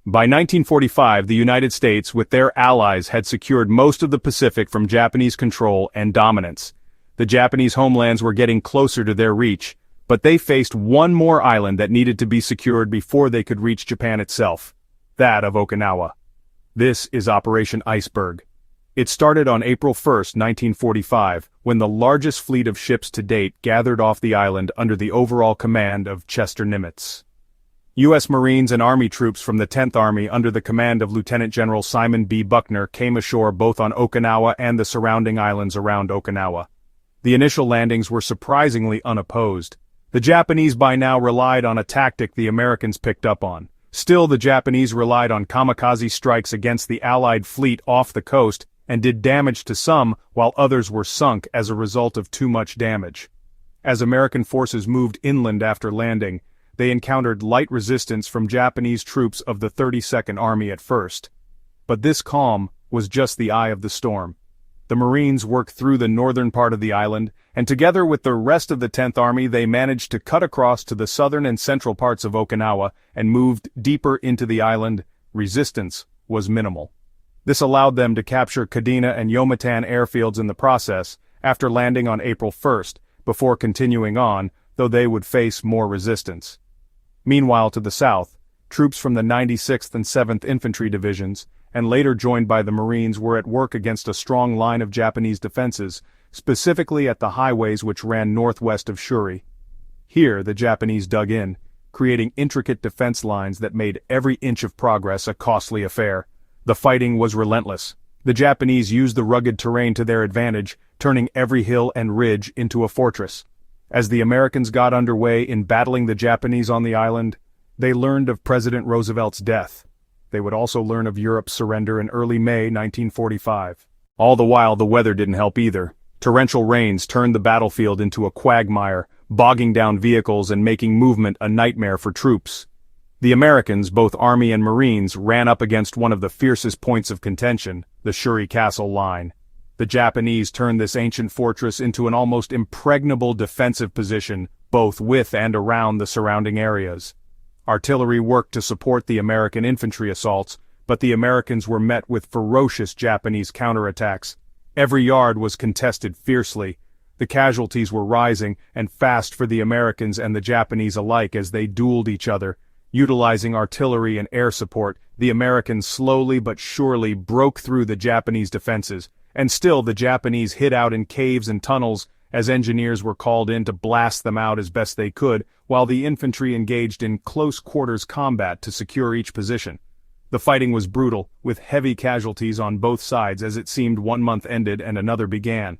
By 1945, the United States, with their allies, had secured most of the Pacific from Japanese control and dominance. The Japanese homelands were getting closer to their reach, but they faced one more island that needed to be secured before they could reach Japan itself, that of Okinawa. This is Operation Iceberg. It started on April 1, 1945, when the largest fleet of ships to date gathered off the island under the overall command of Chester Nimitz. U.S. Marines and Army troops from the 10th Army under the command of Lieutenant General Simon B. Buckner came ashore both on Okinawa and the surrounding islands around Okinawa. The initial landings were surprisingly unopposed. The Japanese by now relied on a tactic the Americans picked up on. Still, the Japanese relied on kamikaze strikes against the Allied fleet off the coast and did damage to some, while others were sunk as a result of too much damage. As American forces moved inland after landing, they encountered light resistance from Japanese troops of the 32nd Army at first. But this calm was just the eye of the storm. The Marines worked through the northern part of the island, and together with the rest of the 10th Army they managed to cut across to the southern and central parts of Okinawa and moved deeper into the island. Resistance was minimal. This allowed them to capture Kadena and Yomitan airfields in the process, after landing on April 1st, before continuing on, though they would face more resistance. Meanwhile, to the south, troops from the 96th and 7th Infantry Divisions, and later joined by the Marines, were at work against a strong line of Japanese defenses, specifically at the highways which ran northwest of Shuri. Here, the Japanese dug in, creating intricate defense lines that made every inch of progress a costly affair. The fighting was relentless. The Japanese used the rugged terrain to their advantage, turning every hill and ridge into a fortress. As the Americans got underway in battling the Japanese on the island, they learned of President Roosevelt's death. They would also learn of Europe's surrender in early May 1945. All the while, the weather didn't help either. Torrential rains turned the battlefield into a quagmire, bogging down vehicles and making movement a nightmare for troops. The Americans, both Army and Marines, ran up against one of the fiercest points of contention, the Shuri Castle line. The Japanese turned this ancient fortress into an almost impregnable defensive position, both with and around the surrounding areas. Artillery worked to support the American infantry assaults, but the Americans were met with ferocious Japanese counterattacks. Every yard was contested fiercely. The casualties were rising, and fast for the Americans and the Japanese alike as they dueled each other. Utilizing artillery and air support, the Americans slowly but surely broke through the Japanese defenses, and still the Japanese hid out in caves and tunnels, as engineers were called in to blast them out as best they could, while the infantry engaged in close-quarters combat to secure each position. The fighting was brutal, with heavy casualties on both sides as it seemed one month ended and another began.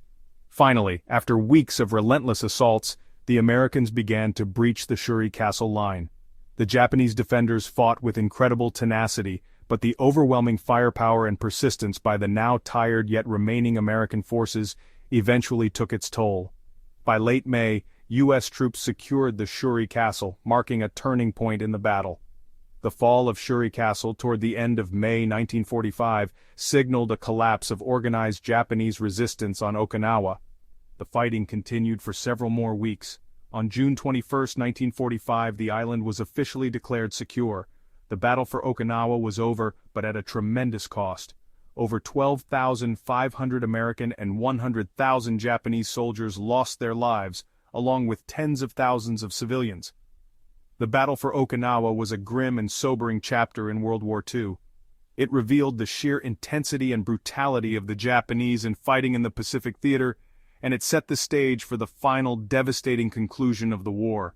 Finally, after weeks of relentless assaults, the Americans began to breach the Shuri Castle line. The Japanese defenders fought with incredible tenacity, but the overwhelming firepower and persistence by the now tired yet remaining American forces eventually took its toll. By late May, U.S. troops secured the Shuri Castle, marking a turning point in the battle. The fall of Shuri Castle toward the end of May 1945 signaled a collapse of organized Japanese resistance on Okinawa. The fighting continued for several more weeks. On June 21, 1945, the island was officially declared secure. The battle for Okinawa was over, but at a tremendous cost. Over 12,500 American and 100,000 Japanese soldiers lost their lives, along with tens of thousands of civilians. The battle for Okinawa was a grim and sobering chapter in World War II. It revealed the sheer intensity and brutality of the Japanese in fighting in the Pacific theater, and it set the stage for the final devastating conclusion of the war.